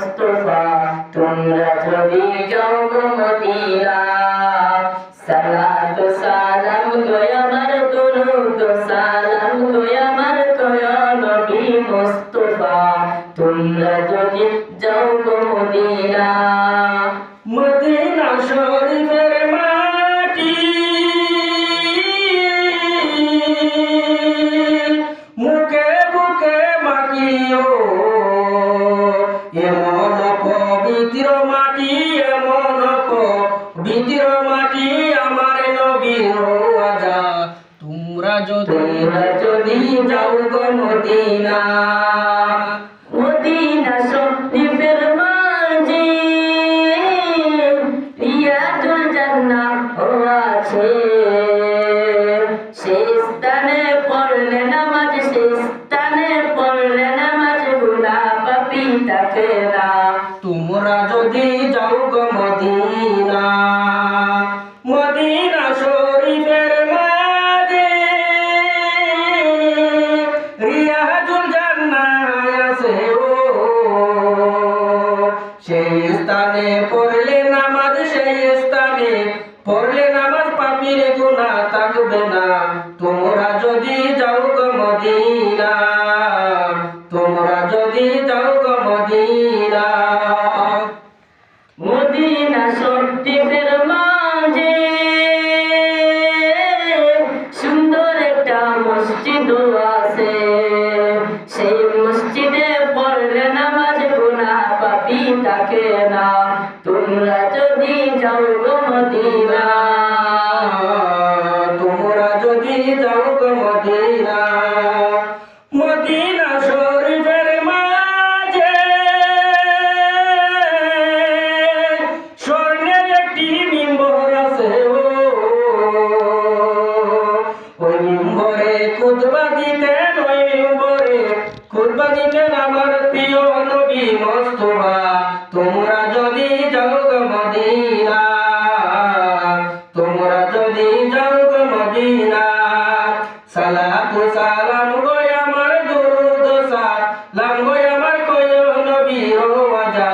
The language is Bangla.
মুস্তাফা তোমরা যদি যাও গো মদিনা সালাত সালাম কয় আমার দুরূদ সালাম কয় আমার কয় নবী মুস্তাফা তোমরা যদি যাও গো মদিনা মদিনা শরীফের মাটি মুখে বুকে মাখিও এমন পবিত্র মাটি এমন পবিত্র মাটি আমার নবীর রওজা তোমরা যদি যাও গো মদিনা মদিনা শরীফের মাঝে রিয়াজুল জান্নাহ আছে সেই স্থানে পড়লে নামাজ সেই স্থানে পড়লে নামাজ গুনাহ পাপী থাকে না তোমরা যদি যাও গো মদিনা মদিনা শরীফের মাঝে রিয়াজুল জান্নাহ আছে সেই স্থানে পড়লে নামাজ সেই স্থানে পড়লে নামাজ পাপীর গুনাহ থাকবে না তোমরা যদি যাও গো মদিনা তোমরা যদি যাও গো মদিনা মদিনা শরীফের মাঝে সুন্দর একটা মসজিদ আছে সেই মসজিদে পড়লে নামাজ গুনাহ পাপী থাকে না তোমরা যদি যাও গো মদিনা তোমরা যদি যাও গো মদিনা মদিনা শরীফের মাঝে স্বর্ণের একটি মিম্বর আছে ওই মিম্বরে খুতবা দিতেন ওই মিম্বরে খুতবা দিতেন আমার প্রিয় নবী মুস্তাফা তোমরা যদি যাও গো মদিনা তোমরা যদি যাও গো মদিনা সালাত সালাম গো আমার দুরূদ সালাম গো আমার কয় নবীর রওজা